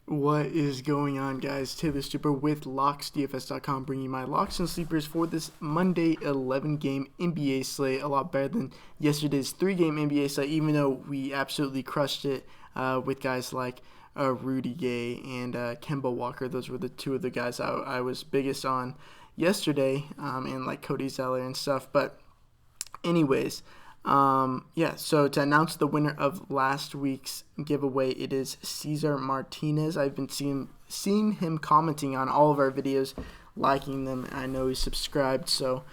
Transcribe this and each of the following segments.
What is going on, guys? Taylor Stuber with LocksDFS.com, bringing you my locks and sleepers for this Monday 11-game NBA slate. A lot better than yesterday's 3-game NBA slate, even though we absolutely crushed it with guys like Rudy Gay and Kemba Walker. Those were the two of the guys I was biggest on yesterday, and like Cody Zeller and stuff. But anyways, so to announce the winner of last week's giveaway, it is Cesar Martinez. I've been seeing him commenting on all of our videos, liking them. I know he's subscribed, so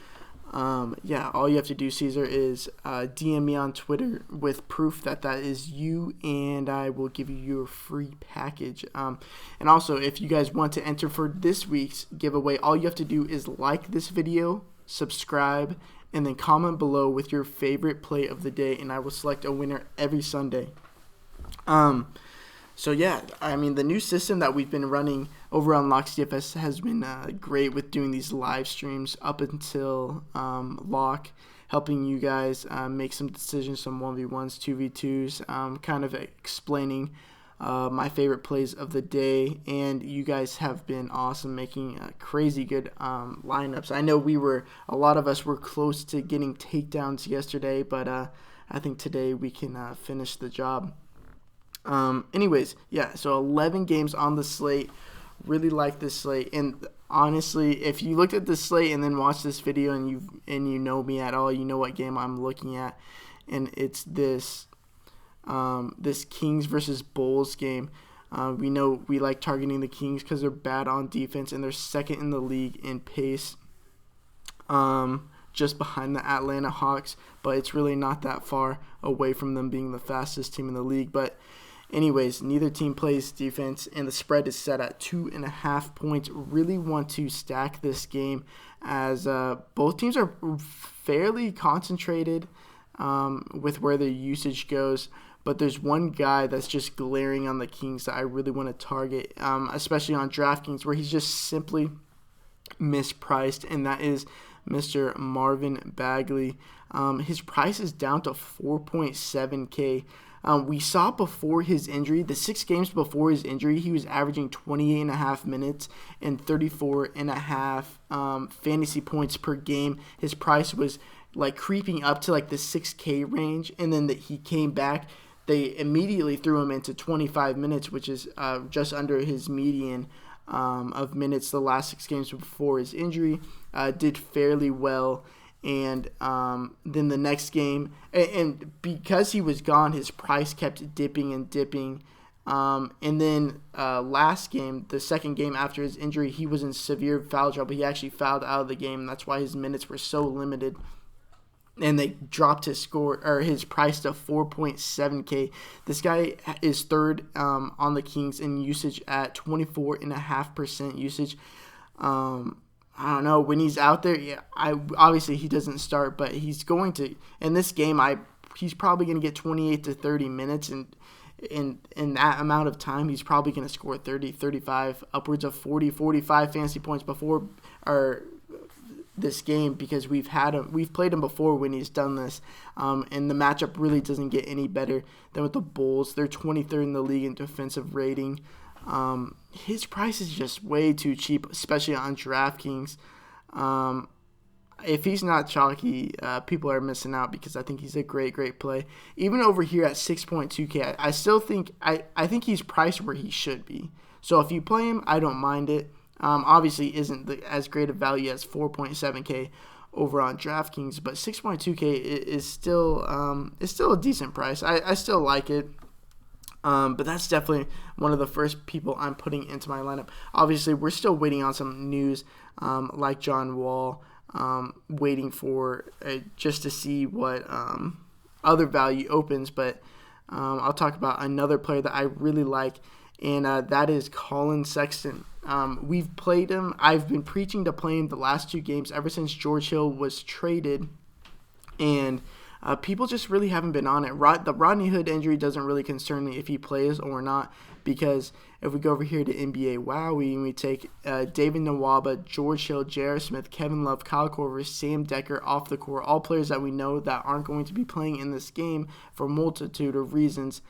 all you have to do, Cesar, is DM me on Twitter with proof that is you, and I will give you your free package. And also, if you guys want to enter for this week's giveaway, all you have to do is like this video, subscribe, and then comment below with your favorite play of the day, and I will select a winner every Sunday. The new system that we've been running over on Locks DFS has been great with doing these live streams up until lock, helping you guys make some decisions, some 1v1s, 2v2s, kind of explaining my favorite plays of the day, and you guys have been awesome, making crazy good lineups. I know a lot of us were close to getting takedowns yesterday, but I think today we can finish the job. So 11 games on the slate. Really like this slate, and honestly, if you looked at this slate and then watched this video and you know me at all, you know what game I'm looking at, and it's this Kings versus Bulls game. We know we like targeting the Kings because they're bad on defense and they're second in the league in pace, just behind the Atlanta Hawks, but it's really not that far away from them being the fastest team in the league. But anyways, neither team plays defense, and the spread is set at 2.5 points. Really want to stack this game as both teams are fairly concentrated with where their usage goes. But there's one guy that's just glaring on the Kings that I really want to target, especially on DraftKings, where he's just simply mispriced, and that is Mr. Marvin Bagley. His price is down to 4.7K. We saw before his injury, the 6 games before his injury, he was averaging 28.5 minutes and 34.5 fantasy points per game. His price was like creeping up to like the 6K range, and then he came back. They immediately threw him into 25 minutes, which is just under his median of minutes the last 6 games before his injury. Did fairly well. And then the next game, and because he was gone, his price kept dipping and dipping. And then last game, the second game after his injury, he was in severe foul trouble. He actually fouled out of the game, and that's why his minutes were so limited. And they dropped his price to 4.7K. This guy is third on the Kings in usage at 24.5% usage. I don't know, when he's out there, obviously he doesn't start, but he's going to, in this game, he's probably going to get 28 to 30 minutes, and in that amount of time, he's probably going to score 30, 35, upwards of 40, 45 fantasy points before this game, because we've played him before when he's done this, and the matchup really doesn't get any better than with the Bulls. They're 23rd in the league in defensive rating. His price is just way too cheap, especially on DraftKings. If he's not chalky, people are missing out, because I think he's a great play. Even over here at 6.2K, I still think I think he's priced where he should be. So if you play him, I don't mind it. Obviously isn't as great a value as 4.7K over on DraftKings, but 6.2K is still a decent price. I still like it. But that's definitely one of the first people I'm putting into my lineup. Obviously, we're still waiting on some news, like John Wall, waiting for just to see what other value opens. But I'll talk about another player that I really like, and that is Colin Sexton. We've played him. I've been preaching to play him the last 2 games ever since George Hill was traded, and people just really haven't been on it. The Rodney Hood injury doesn't really concern me if he plays or not, because if we go over here to NBA Wowie and we take David Nwaba, George Hill, J.R. Smith, Kevin Love, Kyle Korver, Sam Decker off the court, all players that we know that aren't going to be playing in this game for a multitude of reasons.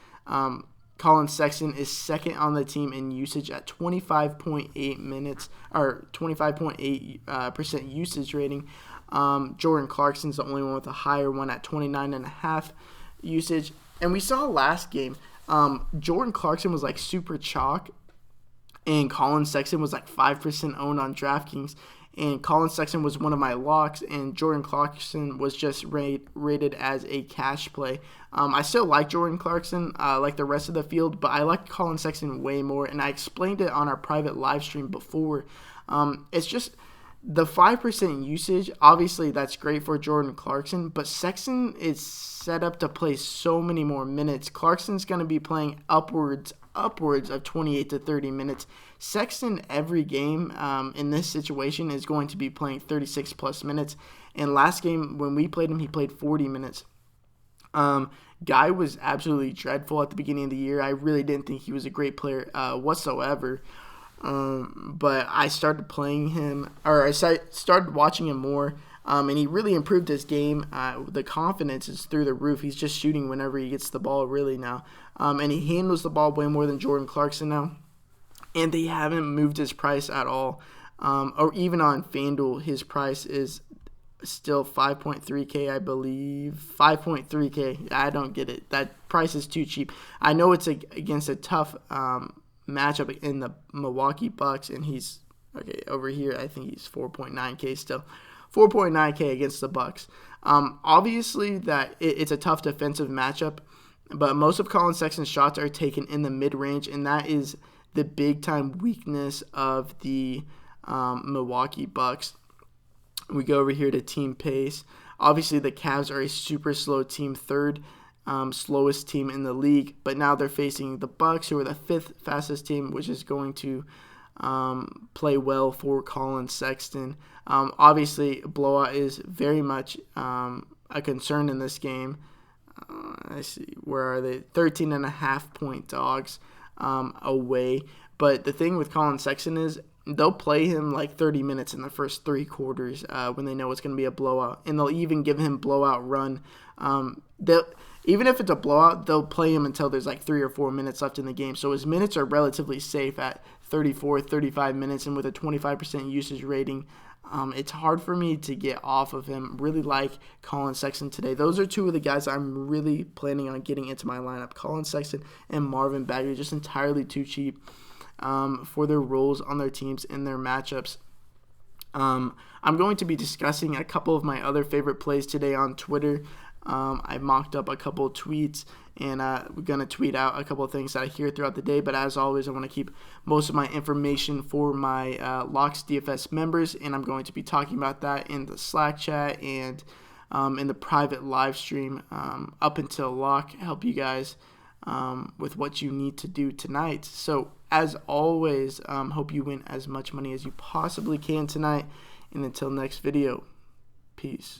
Colin Sexton is second on the team in usage at 25.8 minutes, or 25.8% usage rating. Jordan Clarkson's the only one with a higher one at 29.5 usage. And we saw last game, Jordan Clarkson was like super chalk, and Colin Sexton was like 5% owned on DraftKings. And Colin Sexton was one of my locks, and Jordan Clarkson was just rated as a cash play. I still like Jordan Clarkson, like the rest of the field, but I like Colin Sexton way more, and I explained it on our private live stream before. It's just the 5% usage. Obviously, that's great for Jordan Clarkson, but Sexton is set up to play so many more minutes. Clarkson's going to be playing upwards of 28 to 30 minutes. Sexton, every game in this situation, is going to be playing 36 plus minutes. And last game, when we played him, he played 40 minutes. Guy was absolutely dreadful at the beginning of the year. I really didn't think he was a great player whatsoever. But I started playing him, or I started watching him more. And he really improved his game. The confidence is through the roof. He's just shooting whenever he gets the ball, really, now. And he handles the ball way more than Jordan Clarkson now. And they haven't moved his price at all. Or even on FanDuel, his price is still 5.3K, I believe. 5.3K. I don't get it. That price is too cheap. I know it's against a tough matchup in the Milwaukee Bucks, and he's, okay, over here, I think he's 4.9K still. 4.9K against the Bucks. Obviously, that it's a tough defensive matchup, but most of Colin Sexton's shots are taken in the mid-range, and that is the big-time weakness of the Milwaukee Bucks. We go over here to team pace. Obviously, the Cavs are a super slow team, third slowest team in the league, but now they're facing the Bucks, who are the fifth fastest team, which is going to play well for Colin Sexton. Obviously, blowout is very much a concern in this game. I see, where are they? 13.5 point dogs away. But the thing with Colin Sexton is they'll play him like 30 minutes in the first three quarters when they know it's going to be a blowout. And they'll even give him blowout run. Even if it's a blowout, they'll play him until there's like 3 or 4 minutes left in the game. So his minutes are relatively safe at 34, 35 minutes, and with a 25% usage rating, it's hard for me to get off of him. Really like Colin Sexton today. Those are two of the guys I'm really planning on getting into my lineup. Colin Sexton and Marvin Bagley, just entirely too cheap for their roles on their teams and their matchups. I'm going to be discussing a couple of my other favorite plays today on Twitter. I mocked up a couple of tweets, and we're going to tweet out a couple of things that I hear throughout the day. But as always, I want to keep most of my information for my Locks DFS members, and I'm going to be talking about that in the Slack chat and in the private live stream up until lock, help you guys with what you need to do tonight. So as always, hope you win as much money as you possibly can tonight. And until next video, peace.